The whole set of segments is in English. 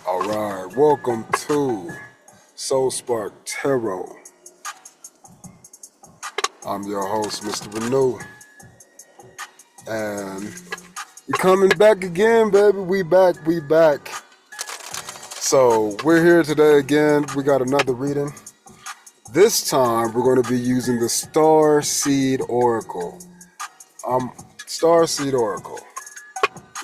Alright, welcome to Spark Tarot. I'm your host, Mr. Renew. And we coming back again, baby. We back. So we're here today again. We got another reading. This time we're going to be using the Star Seed Oracle. Star Seed Oracle.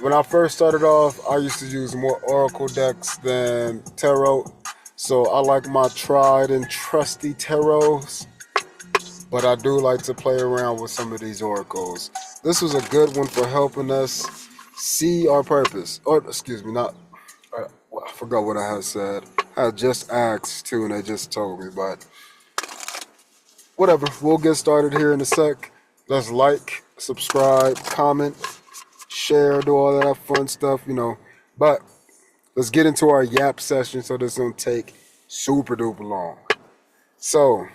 When I first started off, I used to use more Oracle decks than Tarot. So I like my tried and trusty Tarots. But I do like to play around with some of these Oracles. This was a good one for helping us see our purpose. I forgot what I had said. I had just asked too and they just told me. But whatever, we'll get started here in a sec. Let's like, subscribe, comment, share, do all that fun stuff, But let's get into our yap session so this don't take super duper long. So,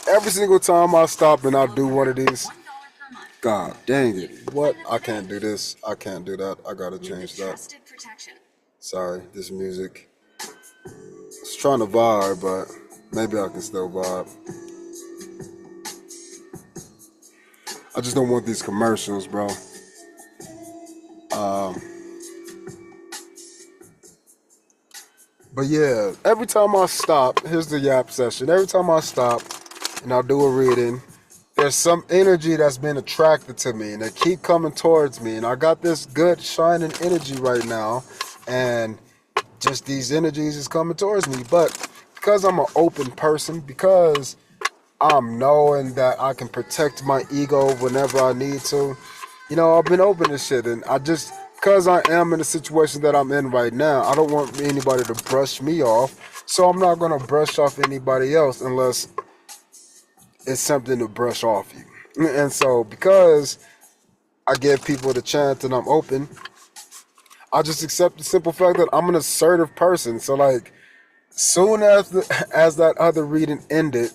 every single time I stop and I do one of these, God dang it, what? I can't do this, I can't do that, I gotta change that. Sorry, this music. It's trying to vibe, but maybe I can still vibe. I just don't want these commercials, bro. But yeah, every time I stop, here's the yap session. Every time I stop and I do a reading, there's some energy that's been attracted to me and they keep coming towards me. And I got this good shining energy right now. And just these energies is coming towards me. But because I'm an open person, because I'm knowing that I can protect my ego whenever I need to, I've been open to shit. And because I am in the situation that I'm in right now, I don't want anybody to brush me off. So I'm not going to brush off anybody else unless it's something to brush off you. And so because I give people the chance and I'm open, I just accept the simple fact that I'm an assertive person. So like, soon as that other reading ended,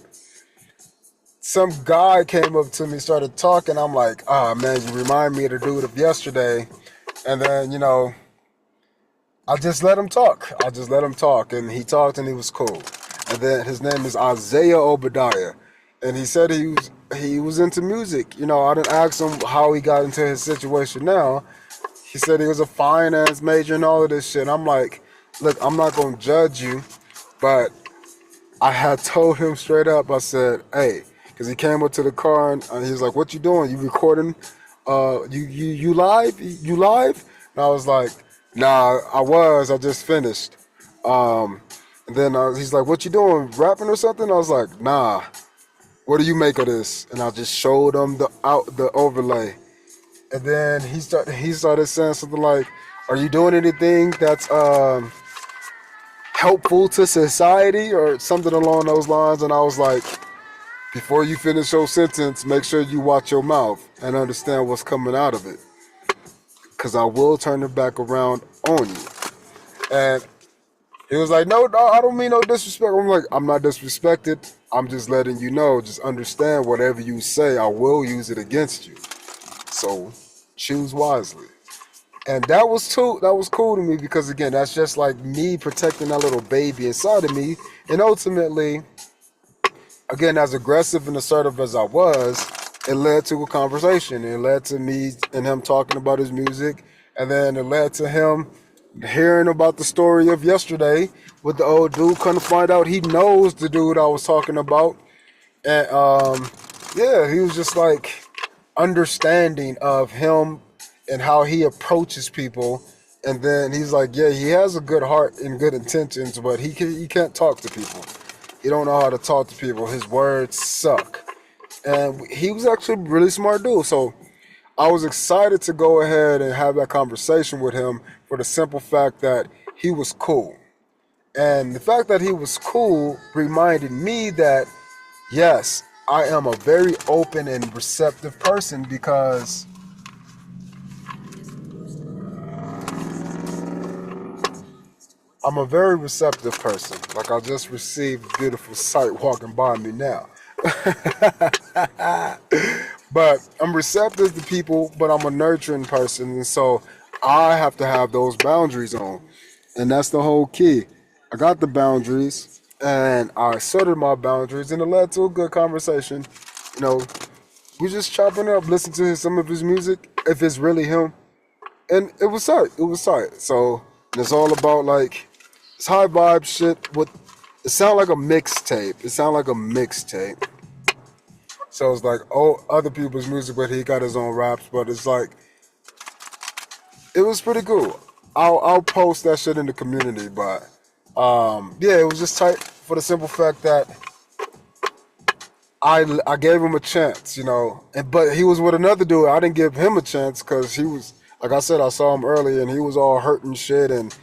some guy came up to me, started talking. I'm like, man, you remind me of the dude of yesterday. And then, I just let him talk. And he talked and he was cool. And then his name is Isaiah Obadiah. And he said he was into music. I didn't ask him how he got into his situation now. He said he was a finance major and all of this shit. I'm like, look, I'm not going to judge you. But I had told him straight up, I said, hey, because he came up to the car and he was like, what you doing? You recording? You live? You live? And I was like, nah, I just finished. And then he's like, what you doing? Rapping or something? I was like, nah. What do you make of this? And I just showed him the overlay. And then he started saying something like, are you doing anything that's helpful to society or something along those lines? And I was like, before you finish your sentence, make sure you watch your mouth and understand what's coming out of it. Because I will turn it back around on you. And he was like, no, I don't mean no disrespect. I'm like, I'm not disrespected. I'm just letting you know, just understand whatever you say, I will use it against you. So choose wisely. And that was cool to me because, again, that's just like me protecting that little baby inside of me. And ultimately, again, as aggressive and assertive as I was, it led to a conversation. It led to me and him talking about his music. And then it led to him hearing about the story of yesterday with the old dude. Couldn't find out he knows the dude I was talking about. And, he was just like understanding of him and how he approaches people. And then he's like, yeah, he has a good heart and good intentions, but he can't talk to people. He don't know how to talk to people. His words suck. And he was actually a really smart dude. So I was excited to go ahead and have that conversation with him for the simple fact that he was cool. And the fact that he was cool reminded me that, yes, I am a very open and receptive person because I'm a very receptive person. Like I just received a beautiful sight walking by me now. But I'm receptive to people, but I'm a nurturing person. And so I have to have those boundaries on. And that's the whole key. I got the boundaries and I asserted my boundaries and it led to a good conversation. You know, we just chopping it up, listen to some of his music, if it's really him. And it was tight. It was tight. So it's all about like it's high vibe shit with it sound like a mixtape. It sound like a mixtape. So it's like other people's music, but he got his own raps. But it's like it was pretty cool. I'll post that shit in the community, but yeah, it was just tight for the simple fact that I gave him a chance, you know, but he was with another dude. I didn't give him a chance because he was like I said, I saw him earlier and he was all hurt and shit and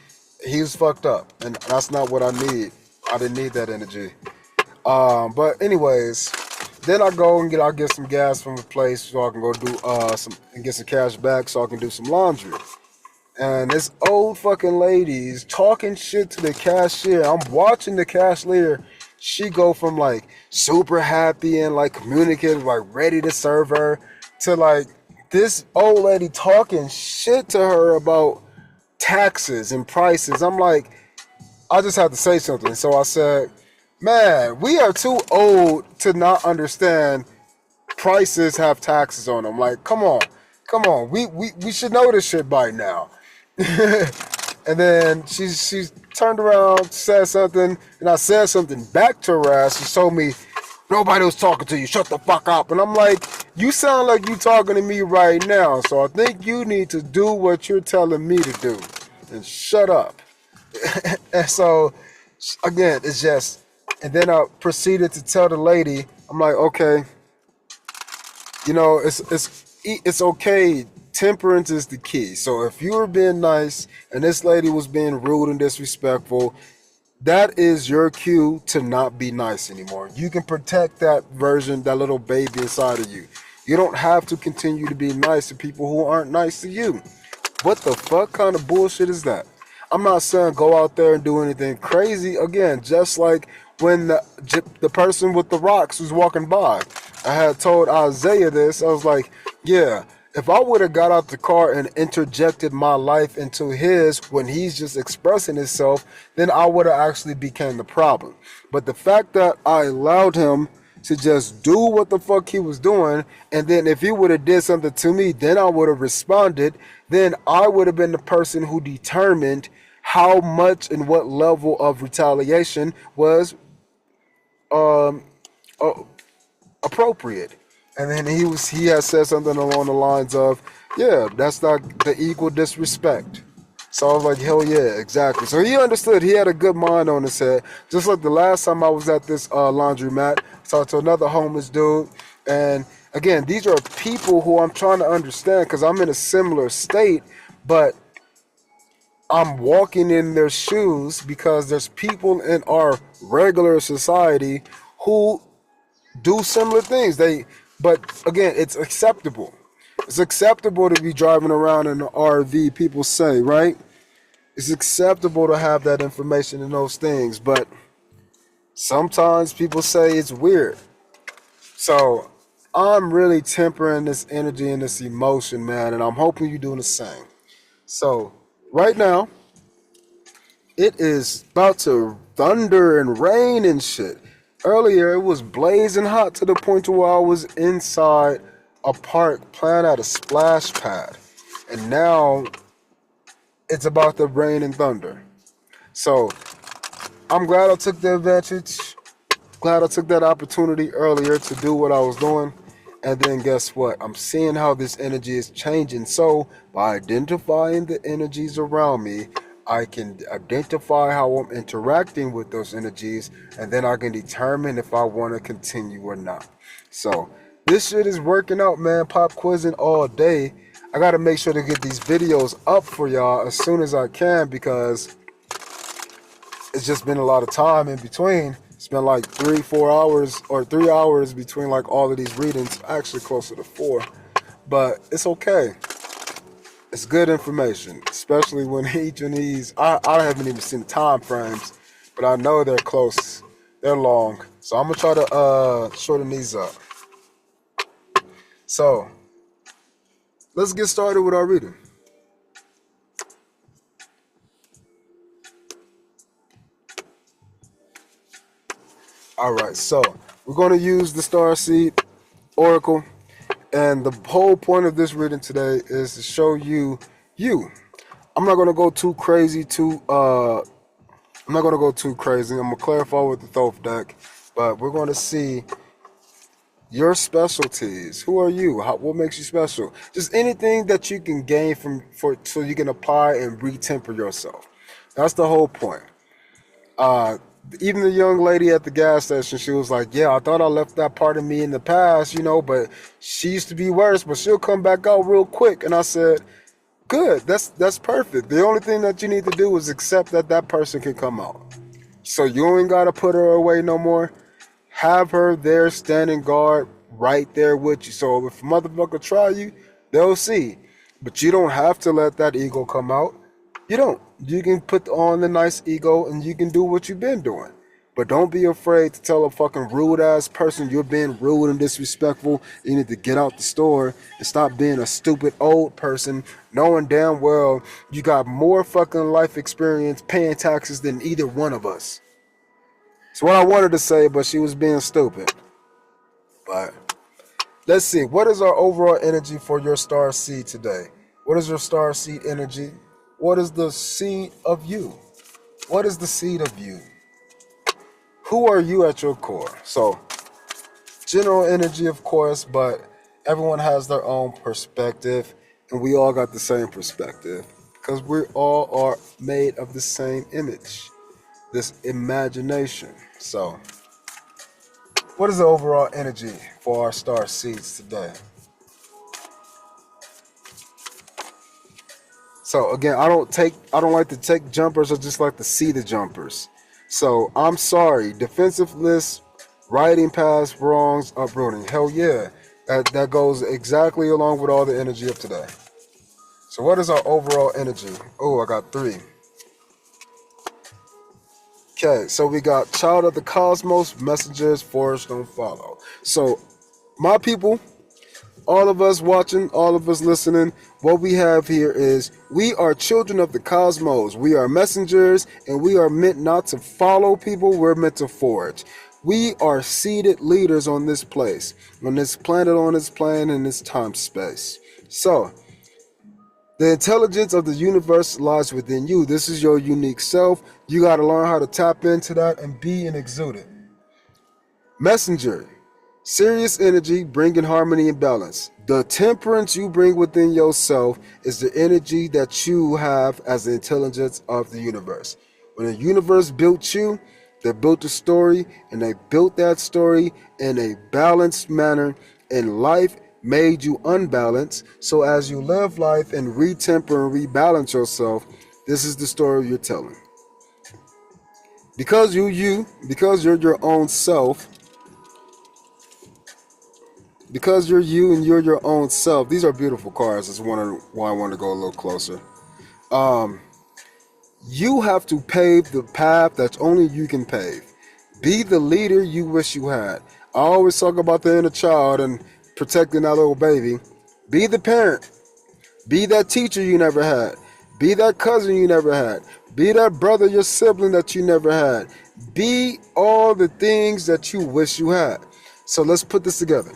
he was fucked up, and that's not what I need. I didn't need that energy. But anyways, then I'll get some gas from the place so I can go do some and get some cash back so I can do some laundry. And this old fucking lady's talking shit to the cashier. I'm watching the cashier. She go from like super happy and like communicative, like ready to serve her, to like this old lady talking shit to her about taxes and prices. I'm like, I just had to say something. So I said, man, we are too old to not understand prices have taxes on them. Like, come on. Come on. We should know this shit by now. And then she turned around, said something, and I said something back to her ass. She told me, nobody was talking to you. Shut the fuck up. And I'm like, you sound like you talking to me right now. So I think you need to do what you're telling me to do. And shut up. And so, again, it's just, and then I proceeded to tell the lady, I'm like, okay, you know, it's okay. Temperance is the key. So if you were being nice and this lady was being rude and disrespectful, that is your cue to not be nice anymore. You can protect that version, that little baby inside of you. You don't have to continue to be nice to people who aren't nice to you. What the fuck kind of bullshit is that? I'm not saying go out there and do anything crazy. Again, just like when the person with the rocks was walking by. I had told Isaiah this. I was like, yeah, if I would have got out the car and interjected my life into his when he's just expressing himself, then I would have actually became the problem. But the fact that I allowed him to just do what the fuck he was doing, and then if he would have did something to me, then I would have responded, then I would have been the person who determined how much and what level of retaliation was um uh, appropriate. And then he had said something along the lines of, yeah, that's not the equal disrespect. So I was like, hell yeah, exactly. So he understood. He had a good mind on his head. Just like the last time I was at this laundromat, I talked to another homeless dude. And again, these are people who I'm trying to understand because I'm in a similar state, but I'm walking in their shoes because there's people in our regular society who do similar things. But again, it's acceptable. It's acceptable to be driving around in an RV, people say, right? It's acceptable to have that information and those things, but sometimes people say it's weird. So I'm really tempering this energy and this emotion, man, and I'm hoping you're doing the same. So right now, it is about to thunder and rain and shit. Earlier, it was blazing hot to the point to where I was inside a park playing at a splash pad. And now it's about to rain and thunder. So I'm glad I took the advantage. Glad I took that opportunity earlier to do what I was doing. And then guess what? I'm seeing how this energy is changing. So by identifying the energies around me, I can identify how I'm interacting with those energies, and then I can determine if I want to continue or not. So this shit is working out, man. Pop quizzing all day. I got to make sure to get these videos up for y'all as soon as I can because it's just been a lot of time in between. It's been like 3-4 hours or 3 hours between like all of these readings, actually closer to 4, but it's okay. It's good information, especially when each of these, I haven't even seen the time frames, but I know they're close, they're long. So I'm gonna try to shorten these up. So let's get started with our reading. All right, so we're going to use the Starseed Oracle, and the whole point of this reading today is to show you. I'm not going to go too crazy. I'm not going to go too crazy. I'm going to clarify with the Thoth deck, but we're going to see your specialties. Who are you? What makes you special? Just anything that you can gain so you can apply and retemper yourself. That's the whole point. Even the young lady at the gas station, she was like, yeah, I thought I left that part of me in the past, but she used to be worse, but she'll come back out real quick. And I said, good, that's perfect. The only thing that you need to do is accept that person can come out. So you ain't got to put her away no more. Have her there standing guard right there with you. So if a motherfucker try you, they'll see. But you don't have to let that ego come out. You don't. You can put on the nice ego and you can do what you've been doing. But don't be afraid to tell a fucking rude ass person you're being rude and disrespectful. You need to get out the store and stop being a stupid old person, knowing damn well you got more fucking life experience paying taxes than either one of us. It's what I wanted to say, but she was being stupid. But let's see. What is our overall energy for your star seed today? What is your star seed energy? What is the seed of you? What is the seed of you? Who are you at your core? So, general energy, of course, but everyone has their own perspective, and we all got the same perspective because we all are made of the same image, this imagination. So, what is the overall energy for our star seeds today? So again, I don't like to take jumpers. I just like to see the jumpers. So I'm sorry, defensiveness, riding past wrongs, uprooting. Hell yeah, that goes exactly along with all the energy of today. So what is our overall energy? Oh, I got 3. Okay, so we got Child of the Cosmos, Messengers, Forest Don't Follow. So my people, all of us watching, all of us listening, what we have here is we are children of the cosmos. We are messengers, and we are meant not to follow people. We're meant to forge. We are seated leaders on this place, on this planet, on this plane, in this time space. So, the intelligence of the universe lies within you. This is your unique self. You got to learn how to tap into that and be and exude it. Messenger. Serious energy, bringing harmony and balance. The temperance you bring within yourself is the energy that you have as the intelligence of the universe. When the universe built you, they built a story, and they built that story in a balanced manner, and life made you unbalanced. So as you live life and retemper and rebalance yourself, this is the story you're telling. Because you're your own self, because you're you and you're your own self. These are beautiful cards. That's why I want to go a little closer. You have to pave the path that only you can pave. Be the leader you wish you had. I always talk about the inner child and protecting that little baby. Be the parent. Be that teacher you never had. Be that cousin you never had. Be that brother, your sibling that you never had. Be all the things that you wish you had. So let's put this together.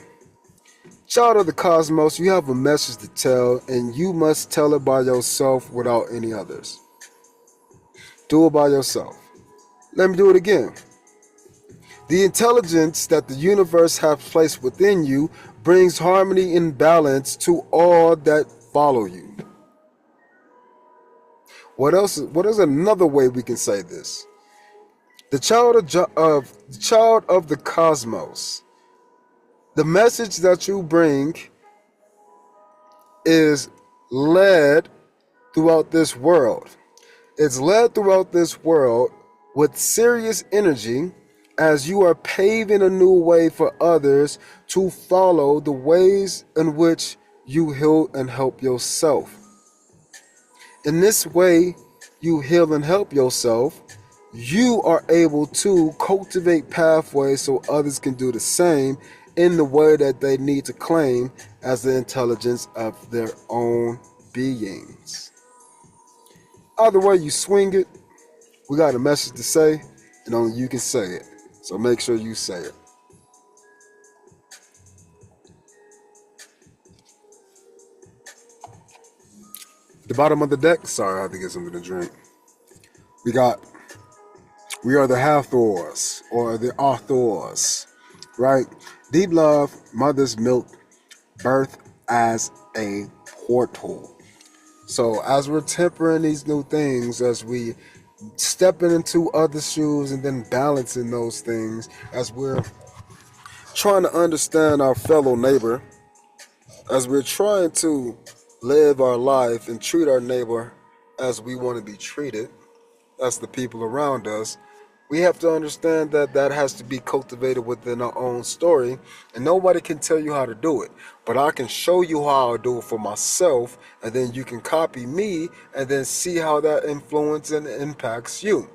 Child of the cosmos, you have a message to tell, and you must tell it by yourself without any others. Do it by yourself. Let me do it again. The intelligence that the universe has placed within you brings harmony and balance to all that follow you. What else? What is another way we can say this? The child of the cosmos. The message that you bring is led throughout this world. It's led throughout this world with serious energy as you are paving a new way for others to follow the ways in which you heal and help yourself. In this way, you heal and help yourself, you are able to cultivate pathways so others can do the same in the way that they need to claim as the intelligence of their own beings. Either way you swing it, we got a message to say, and only you can say it. So make sure you say it. The bottom of the deck. Sorry, I had to get something to drink. We got, we are the Hathors, or the authors, right? Deep love, mother's milk, birth as a portal. So as we're tempering these new things, as we stepping into other shoes and then balancing those things, as we're trying to understand our fellow neighbor, as we're trying to live our life and treat our neighbor as we want to be treated, as the people around us, we have to understand that that has to be cultivated within our own story, and nobody can tell you how to do it. But I can show you how I do it for myself, and then you can copy me and then see how that influences and impacts you.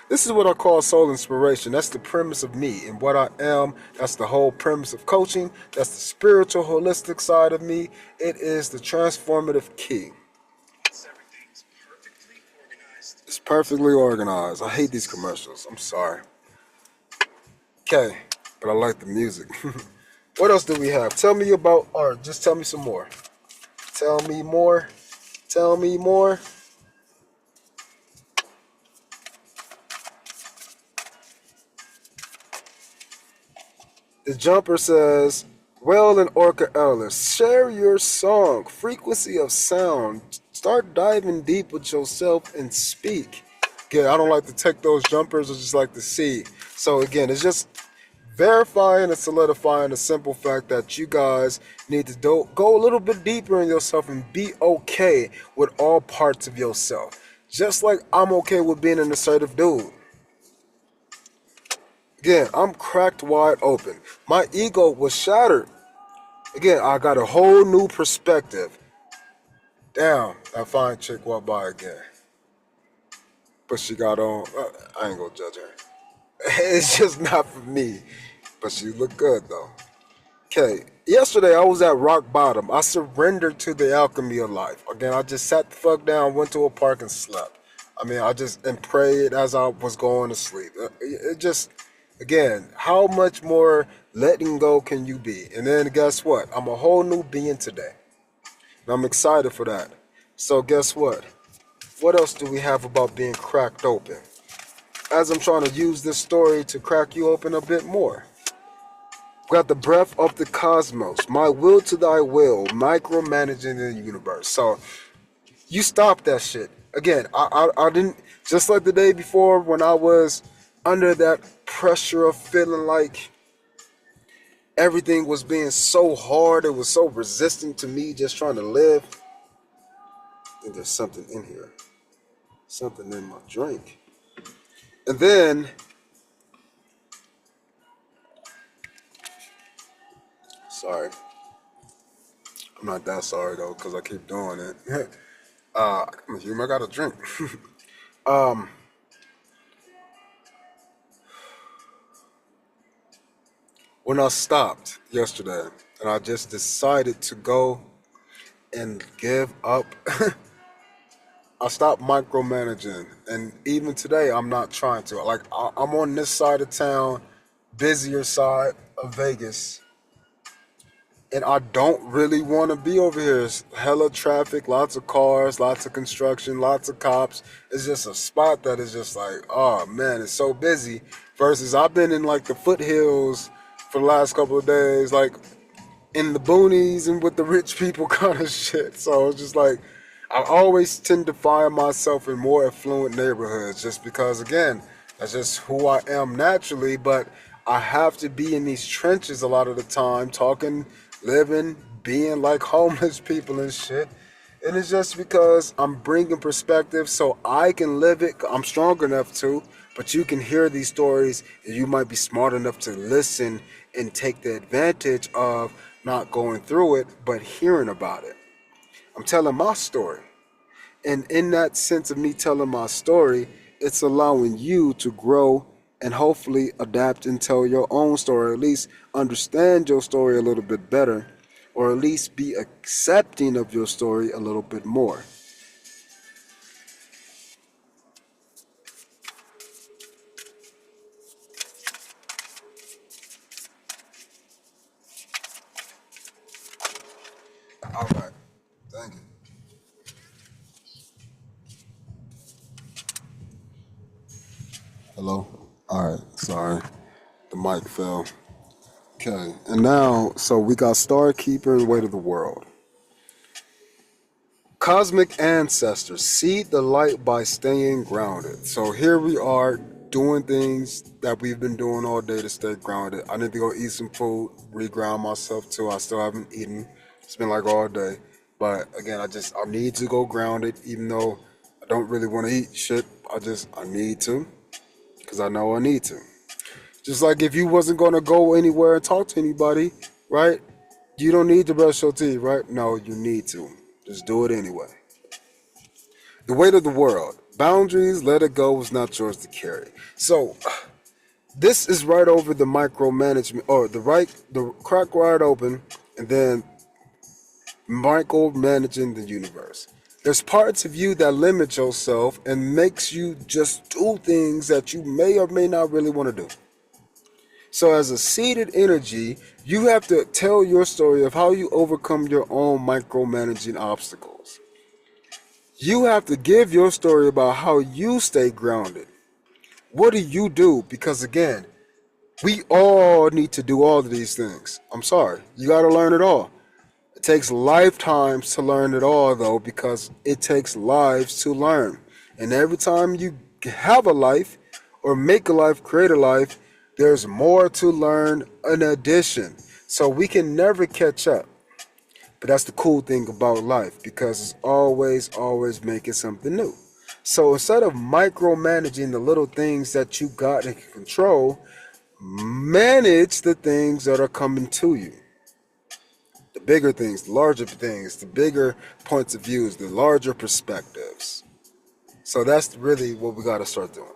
This is what I call soul inspiration. That's the premise of me and what I am. That's the whole premise of coaching. That's the spiritual, holistic side of me. It is the transformative key. It's perfectly organized. I hate these commercials. I'm sorry. Okay, but I like the music. What else do we have? Tell me about art. Just tell me some more. Tell me more. Tell me more. The jumper says, well and Orca Ellis, share your song, frequency of sound. Start diving deep with yourself and speak. Again, I don't like to take those jumpers, I just like to see. So again, it's just verifying and solidifying the simple fact that you guys need to go a little bit deeper in yourself and be okay with all parts of yourself. Just like I'm okay with being an assertive dude. Again, I'm cracked wide open. My ego was shattered. Again, I got a whole new perspective. Damn, that fine chick walked by again. But she got on. I ain't gonna judge her. It's just not for me. But she looked good though. Okay, yesterday I was at rock bottom. I surrendered to the alchemy of life. Again, I just sat the fuck down, went to a park and slept. I mean, I just and prayed as I was going to sleep. It just, again, how much more letting go can you be? And then guess what? I'm a whole new being today. And I'm excited for that. So guess what? What else do we have about being cracked open? As I'm trying to use this story to crack you open a bit more. We got the breath of the cosmos, my will to thy will, micromanaging the universe. So you stop that shit. Again, I didn't, just like the day before when I was under that pressure of feeling like everything was being so hard, it was so resistant to me just trying to live. I think there's something in here, something in my drink. And then, sorry, I'm not that sorry though, because I keep doing it. I'm a human, I got a drink. um, when I stopped yesterday and I just decided to go and give up, I stopped micromanaging. And even today, I'm not trying to. Like, I'm on this side of town, busier side of Vegas. And I don't really want to be over here. It's hella traffic, lots of cars, lots of construction, lots of cops. It's just a spot that is just like, oh man, it's so busy. Versus I've been in like the foothills for the last couple of days, like in the boonies and with the rich people kind of shit. So it's just like, I always tend to find myself in more affluent neighborhoods just because, again, that's just who I am naturally. But I have to be in these trenches a lot of the time, talking, living, being like homeless people and shit. And it's just because I'm bringing perspective so I can live it. I'm strong enough to, but you can hear these stories and you might be smart enough to listen and take the advantage of not going through it, but hearing about it. I'm telling my story. And in that sense of me telling my story, it's allowing you to grow and hopefully adapt and tell your own story, or at least understand your story a little bit better, or at least be accepting of your story a little bit more. Hello? Alright, sorry. The mic fell. Okay, and now, so we got Star Keeper and Weight of the World. Cosmic ancestors, seed the light by staying grounded. So here we are doing things that we've been doing all day to stay grounded. I need to go eat some food, reground myself too. I still haven't eaten. It's been like all day. But again, I need to go grounded, even though I don't really want to eat shit. I need to, because I know I need to. Just like if you wasn't going to go anywhere and talk to anybody, right? You don't need to brush your teeth, right? No, you need to. Just do it anyway. The weight of the world. Boundaries, let it go, was not yours to carry. So, this is right over the micromanagement, or the crack wide open, and then micromanaging the universe. There's parts of you that limit yourself and makes you just do things that you may or may not really want to do. So as a seated energy, you have to tell your story of how you overcome your own micromanaging obstacles. You have to give your story about how you stay grounded. What do you do? Because again, we all need to do all of these things. I'm sorry. You got to learn it all. It takes lifetimes to learn it all, though, because it takes lives to learn. And every time you have a life or make a life, create a life, there's more to learn in addition. So we can never catch up. But that's the cool thing about life, because it's always making something new. So instead of micromanaging the little things that you got and can control, manage the things that are coming to you. The bigger things, the larger things, the bigger points of views, the larger perspectives. So that's really what we got to start doing.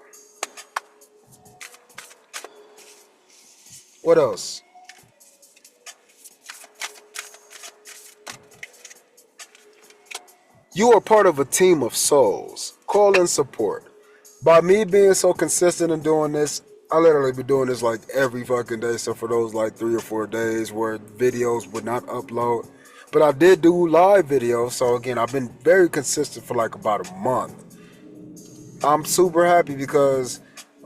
What else? You are part of a team of souls. Call in support. By me being so consistent in doing this, I literally be doing this like every fucking day. So for those like 3 or 4 days where videos would not upload. But I did do live videos. So again, I've been very consistent for like about a month. I'm super happy because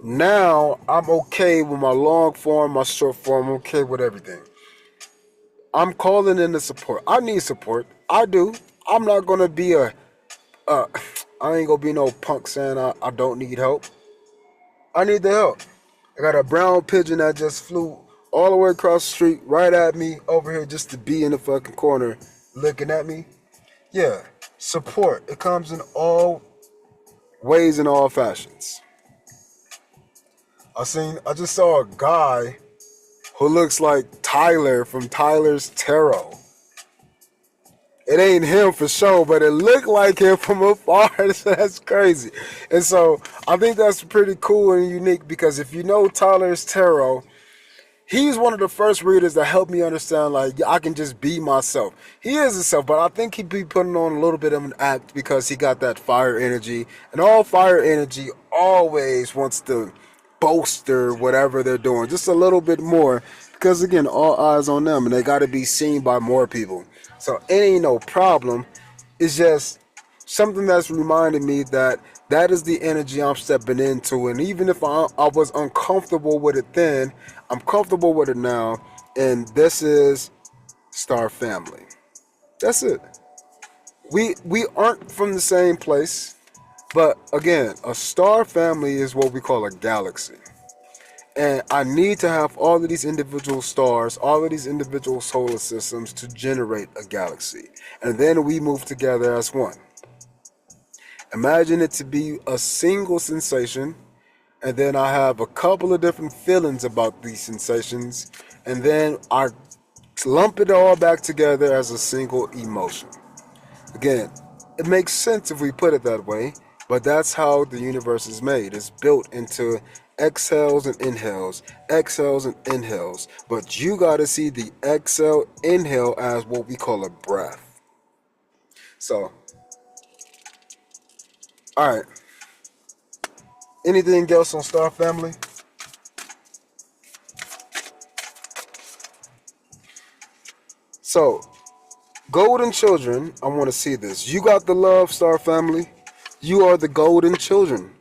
now I'm okay with my long form, my short form. I'm okay with everything. I'm calling in the support. I need support. I do. I'm not going to be I ain't going to be no punk saying I don't need help. I need the help. I got a brown pigeon that just flew all the way across the street right at me over here just to be in the fucking corner looking at me. Yeah, support. It comes in all ways and all fashions. I just saw a guy who looks like Tyler from Tyler's Tarot. It ain't him for sure, but it looked like him from afar. That's crazy. And so I think that's pretty cool and unique, because if you know Tyler's Tarot, he's one of the first readers that helped me understand, like, I can just be myself. He is himself, but I think he'd be putting on a little bit of an act because he got that fire energy. And all fire energy always wants to bolster whatever they're doing just a little bit more, because again, all eyes on them and they got to be seen by more people. So it ain't no problem. It's just something that's reminded me that that is the energy I'm stepping into. And even if I was uncomfortable with it then, I'm comfortable with it now. And this is Star Family. That's it. We aren't from the same place. But again, a star family is what we call a galaxy. And I need to have all of these individual stars, all of these individual solar systems to generate a galaxy. And then we move together as one. Imagine it to be a single sensation, and then I have a couple of different feelings about these sensations, and then I lump it all back together as a single emotion. Again, it makes sense if we put it that way, but that's how the universe is made. It's built into exhales and inhales, exhales and inhales. But you got to see the exhale, inhale as what we call a breath. So, all right. Anything else on Star Family? So, golden children, I want to see this. You got the love, Star Family. You are the golden children.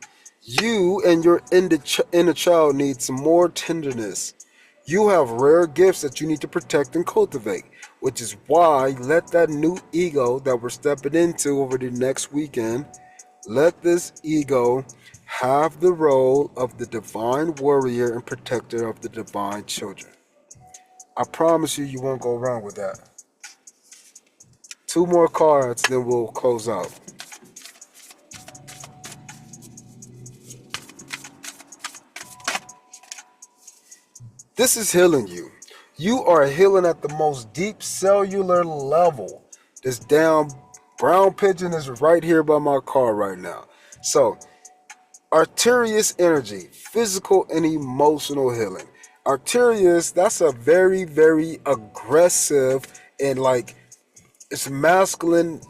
You and your inner child need some more tenderness. You have rare gifts that you need to protect and cultivate, which is why let that new ego that we're stepping into over the next weekend, let this ego have the role of the divine warrior and protector of the divine children. I promise you, you won't go wrong with that. Two more cards, then we'll close out. This is healing you. You are healing at the most deep cellular level. This damn brown pigeon is right here by my car right now. So, Arterius energy, physical and emotional healing. Arterius, that's a very, very aggressive and like it's masculine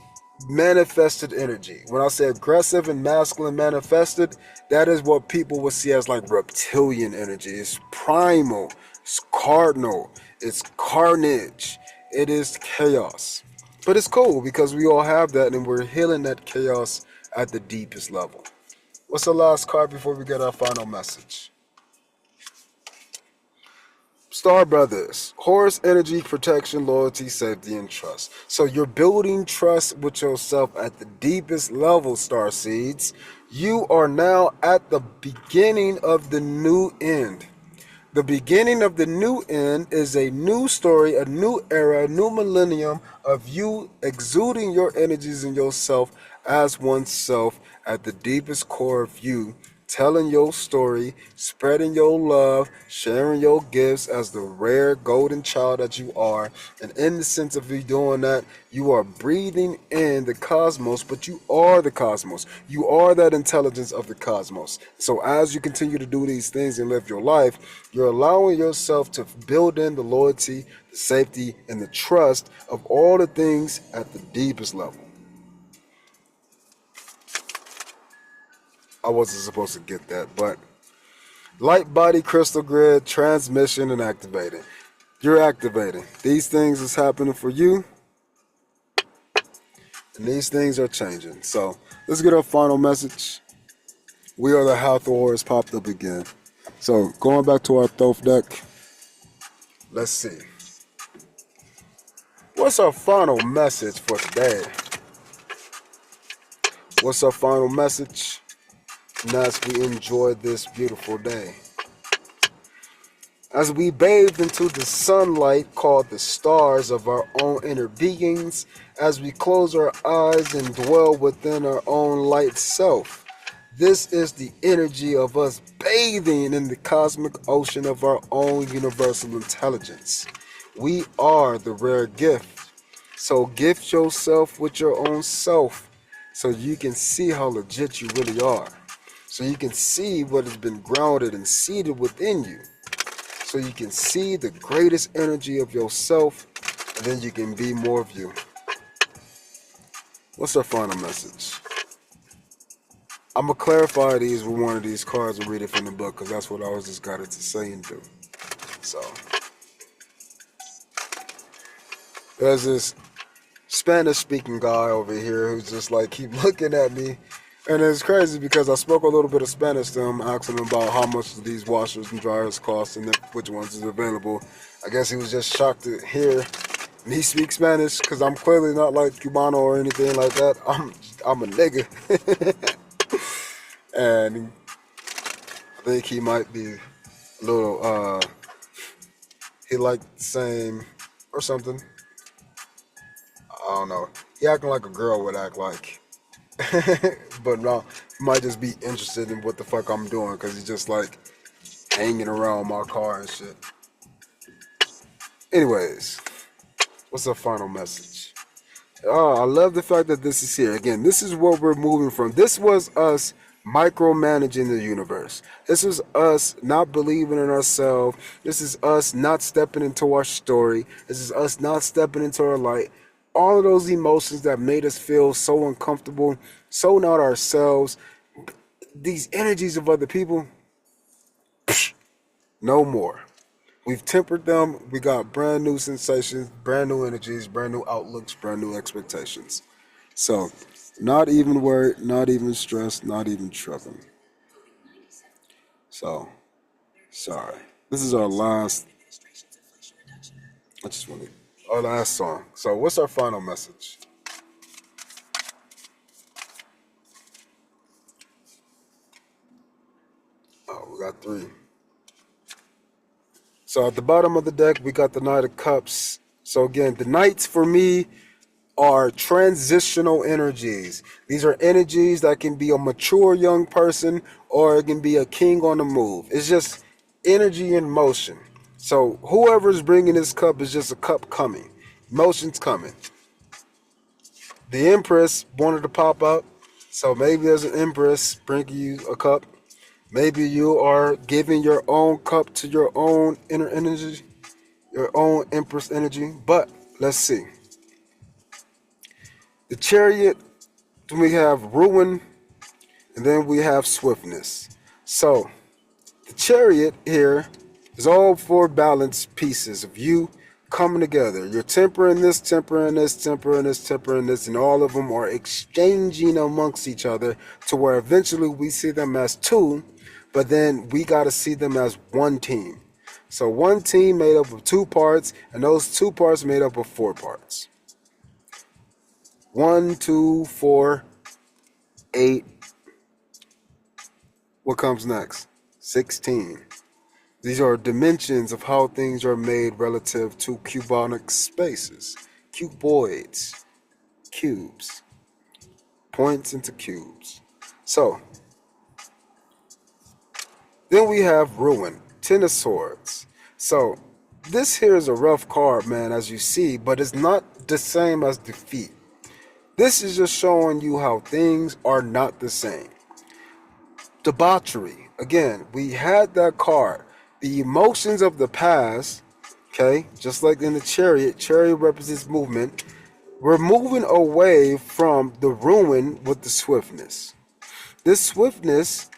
manifested energy. When I say aggressive and masculine manifested, that is what people would see as like reptilian energy. It's primal, it's cardinal, it's carnage, it is chaos. But it's cool because we all have that and we're healing that chaos at the deepest level. What's the last card before we get our final message? Star Brothers, Horus energy, protection, loyalty, safety, and trust. So you're building trust with yourself at the deepest level, Star Seeds. You are now at the beginning of the new end. The beginning of the new end is a new story, a new era, a new millennium of you exuding your energies in yourself as oneself at the deepest core of you, telling your story, spreading your love, sharing your gifts as the rare golden child that you are. And in the sense of you doing that, you are breathing in the cosmos, but you are the cosmos. You are that intelligence of the cosmos. So as you continue to do these things and live your life, you're allowing yourself to build in the loyalty, the safety, and the trust of all the things at the deepest level. I wasn't supposed to get that, but light body crystal grid, transmission, and activating. You're activating. These things is happening for you, and these things are changing. So let's get our final message. We are the Hathors popped up again. So going back to our Thoth deck, let's see. What's our final message for today? What's our final message? And as we enjoy this beautiful day. As we bathe into the sunlight called the stars of our own inner beings, as we close our eyes and dwell within our own light self, this is the energy of us bathing in the cosmic ocean of our own universal intelligence. We are the rare gift. So gift yourself with your own self so you can see how legit you really are. So you can see what has been grounded and seated within you. So you can see the greatest energy of yourself, and then you can be more of you. What's our final message? I'm going to clarify these with one of these cards and read it from the book, because that's what I was just guided to say and do. So, there's this Spanish-speaking guy over here who's just like, keep looking at me. And it's crazy because I spoke a little bit of Spanish to him, asking him about how much these washers and dryers cost and which ones is available. I guess he was just shocked to hear me speak Spanish because I'm clearly not like Cubano or anything like that. I'm a nigga. And I think he might be a little, he liked the same or something. I don't know. He acting like a girl would act like. But no, he might just be interested in what the fuck I'm doing because he's just like hanging around my car and shit. Anyways, what's the final message? I love the fact that this is here. Again, this is what we're moving from. This was us micromanaging the universe. This is us not believing in ourselves. This is us not stepping into our story. This is us not stepping into our light. All of those emotions that made us feel so uncomfortable, so not ourselves, these energies of other people, no more. We've tempered them. We got brand new sensations, brand new energies, brand new outlooks, brand new expectations. So, not even worried, not even stressed, not even tripping. So, sorry. This is our last. I just want to. Our last song. So, what's our final message? Oh, we got 3. So, at the bottom of the deck, we got the Knight of Cups. So, again, the Knights for me are transitional energies. These are energies that can be a mature young person or it can be a king on the move. It's just energy in motion. So whoever's bringing this cup is just a cup coming. Motion's coming. The Empress wanted to pop up. So maybe there's an Empress bringing you a cup. Maybe you are giving your own cup to your own inner energy, your own Empress energy. But let's see. The Chariot, then we have ruin, and then we have swiftness. So the Chariot here is all 4 balanced pieces of you coming together. You're tempering this, tempering this, tempering this, tempering this, and all of them are exchanging amongst each other to where eventually we see them as 2, but then we got to see them as 1 team. So 1 team made up of 2 parts, and those 2 parts made up of 4 parts. 1, 2, 4, 8. What comes next? 16. These are dimensions of how things are made relative to cubonic spaces. Cuboids. Cubes. Points into cubes. So, then we have ruin. 10 of swords. So, this here is a rough card, man, as you see, but it's not the same as defeat. This is just showing you how things are not the same. Debauchery. Again, we had that card. The emotions of the past, okay, just like in the Chariot, Chariot represents movement. We're moving away from the ruin with the swiftness. This swiftness,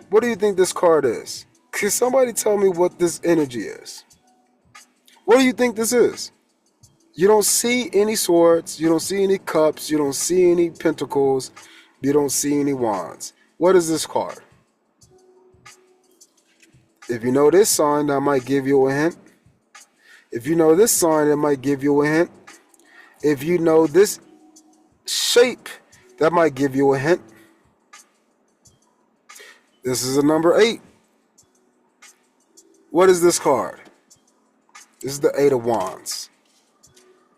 what do you think this card is? Can somebody tell me what this energy is? What do you think this is? You don't see any swords, you don't see any cups, you don't see any pentacles, you don't see any wands. What is this card? If you know this sign, that might give you a hint. If you know this sign, that might give you a hint. If you know this shape, that might give you a hint. This is a number 8. What is this card? This is the 8 of Wands.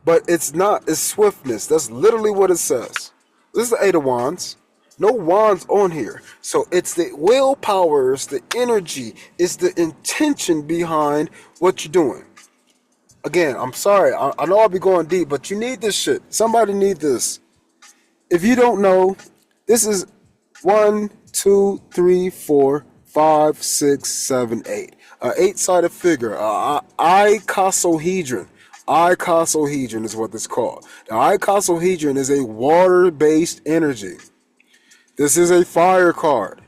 But it's not, it's swiftness. That's literally what it says. This is the 8 of Wands. No wands on here. So it's the willpower, it's the energy, it's the intention behind what you're doing. Again, I'm sorry. I know I'll be going deep, but you need this shit. Somebody need this. If you don't know, this is 1, 2, 3, 4, 5, 6, 7, 8. An 8-sided figure. Icosahedron. Icosahedron is what it's called. The icosahedron is a water-based energy. This is a fire card,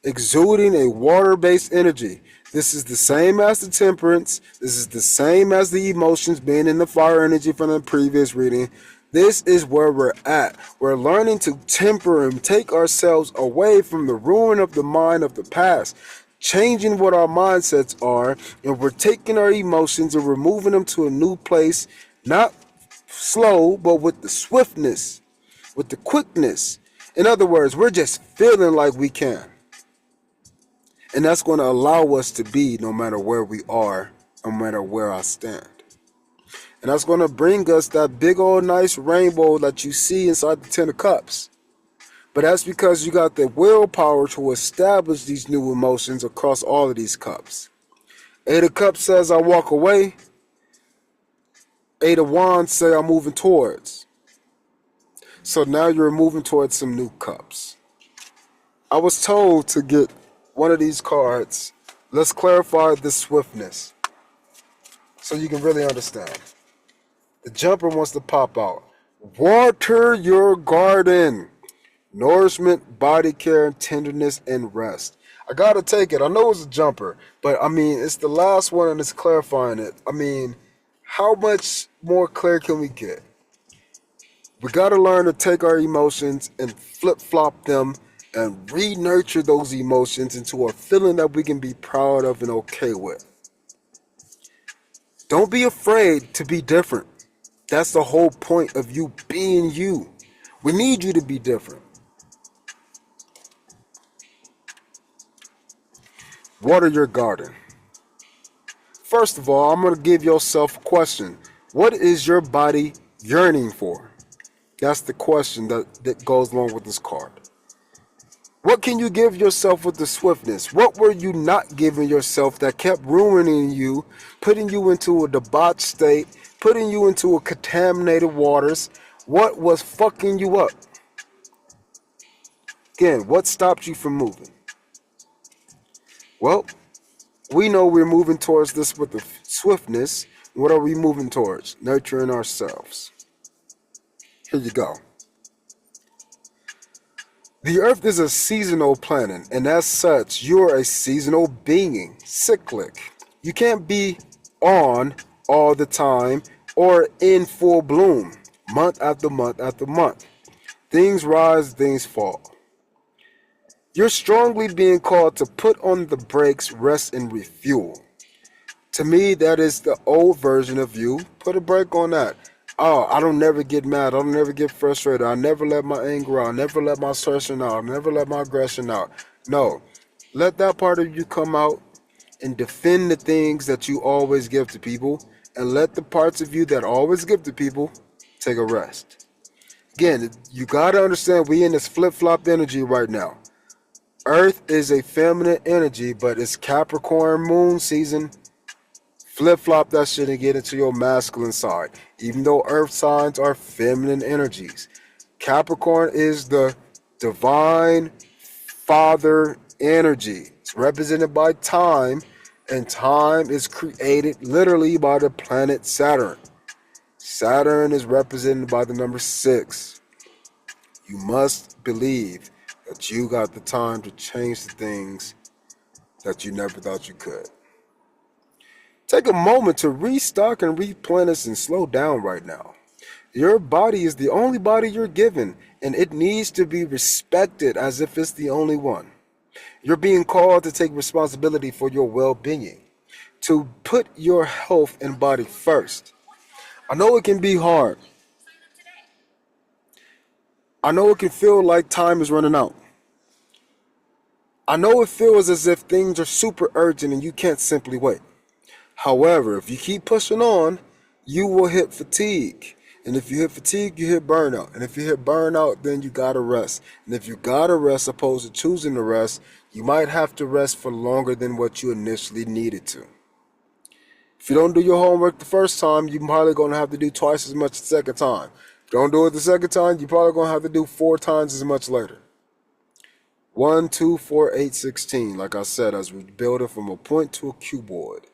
exuding a water-based energy. This is the same as the temperance. This is the same as the emotions being in the fire energy from the previous reading. This is where we're at. We're learning to temper and take ourselves away from the ruin of the mind of the past, changing what our mindsets are, and we're taking our emotions and we're moving them to a new place, not slow, but with the swiftness, with the quickness. In other words, we're just feeling like we can. And that's going to allow us to be no matter where we are, no matter where I stand. And that's going to bring us that big old nice rainbow that you see inside the 10 of Cups. But that's because you got the willpower to establish these new emotions across all of these cups. 8 of Cups says I walk away. 8 of Wands say I'm moving towards. So now you're moving towards some new cups. I was told to get one of these cards. Let's clarify the swiftness so you can really understand. The jumper wants to pop out. Water your garden. Nourishment, body care, tenderness, and rest. I gotta take it. I know it's a jumper, but I mean, it's the last one and it's clarifying it. I mean, how much more clear can we get? We gotta learn to take our emotions and flip-flop them and re-nurture those emotions into a feeling that we can be proud of and okay with. Don't be afraid to be different. That's the whole point of you being you. We need you to be different. Water your garden. First of all, I'm going to give yourself a question. What is your body yearning for? That's the question that goes along with this card. What can you give yourself with the swiftness? What were you not giving yourself that kept ruining you, putting you into a debauched state, putting you into a contaminated waters? What was fucking you up? Again, what stopped you from moving? Well, we know we're moving towards this with the swiftness. What are we moving towards? Nurturing ourselves. Here you go. The earth is a seasonal planet, and as such, you're a seasonal being, cyclic. You can't be on all the time or in full bloom, month after month after month. Things rise, things fall. You're strongly being called to put on the brakes, rest, and refuel. To me, that is the old version of you. Put a break on that. Oh, I don't never get mad. I don't never get frustrated. I never let my anger out. I never let my assertion out. I never let my aggression out. No. Let that part of you come out and defend the things that you always give to people. And let the parts of you that always give to people take a rest. Again, you got to understand we in this flip-flop energy right now. Earth is a feminine energy, but it's Capricorn moon season. Flip-flop that shit and get into your masculine side. Even though earth signs are feminine energies. Capricorn is the divine father energy. It's represented by time, and time is created literally by the planet Saturn. Saturn is represented by the number 6. You must believe that you got the time to change the things that you never thought you could. Take a moment to restock and replenish and slow down right now. Your body is the only body you're given, and it needs to be respected as if it's the only one. You're being called to take responsibility for your well-being, to put your health and body first. I know it can be hard. I know it can feel like time is running out. I know it feels as if things are super urgent and you can't simply wait. However, if you keep pushing on, you will hit fatigue. And if you hit fatigue, you hit burnout. And if you hit burnout, then you gotta rest. And if you gotta rest, opposed to choosing to rest, you might have to rest for longer than what you initially needed to. If you don't do your homework the first time, you're probably gonna have to do twice as much the second time. If you don't do it the second time, you're probably gonna have to do 4 times as much later. 1, 2, 4, 8, 16. Like I said, as we build it from a point to a cuboid.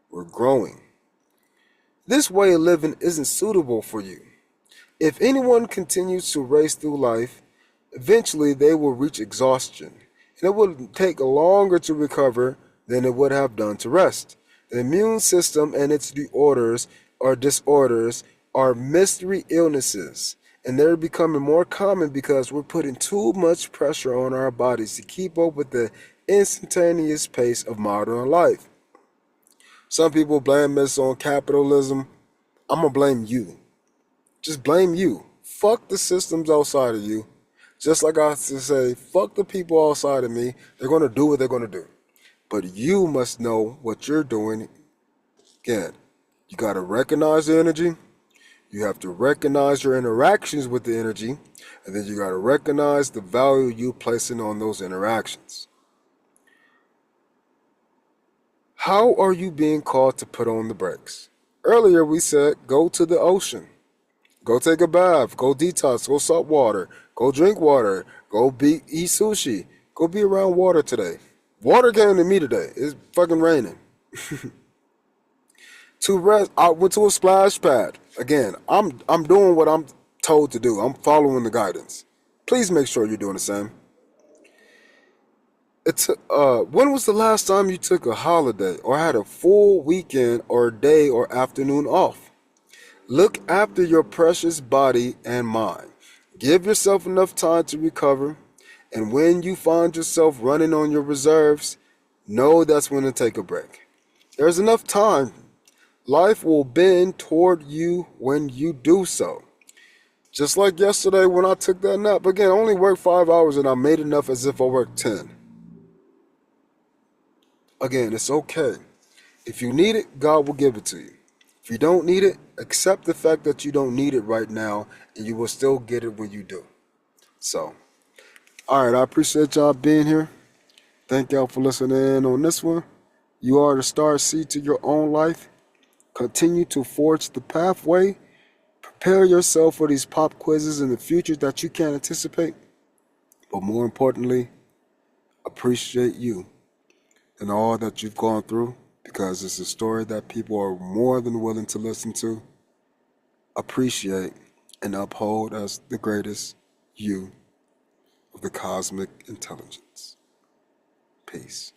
We're growing. This way of living isn't suitable for you. If anyone continues to race through life, eventually they will reach exhaustion, and it will take longer to recover than it would have done to rest. The immune system and its disorders are mystery illnesses, and they're becoming more common because we're putting too much pressure on our bodies to keep up with the instantaneous pace of modern life. Some people blame this on capitalism. I'm going to blame you. Just blame you. Fuck the systems outside of you. Just like I say, fuck the people outside of me. They're going to do what they're going to do. But you must know what you're doing. Again, you got to recognize the energy. You have to recognize your interactions with the energy. And then you got to recognize the value you placing on those interactions. How are you being called to put on the brakes? Earlier we said go to the ocean. Go take a bath. Go detox. Go salt water. Go drink water. Go eat sushi. Go be around water today. Water came to me today. It's fucking raining. To rest, I went to a splash pad. Again, I'm doing what I'm told to do. I'm following the guidance. Please make sure you're doing the same. When was the last time you took a holiday or had a full weekend or day or afternoon off? Look after your precious body and mind. Give yourself enough time to recover And when you find yourself running on your reserves, know that's when to take a break. There's enough time. Life will bend toward you when you do so. Just like yesterday when I took that nap. Again, I only worked 5 hours and I made enough as if I worked 10. Again, it's okay. If you need it, God will give it to you. If you don't need it, accept the fact that you don't need it right now, and you will still get it when you do. So, all right, I appreciate y'all being here. Thank y'all for listening in on this one. You are the star seed to your own life. Continue to forge the pathway. Prepare yourself for these pop quizzes in the future that you can't anticipate. But more importantly, appreciate you and all that you've gone through, because it's a story that people are more than willing to listen to, appreciate, and uphold as the greatest you of the cosmic intelligence. Peace.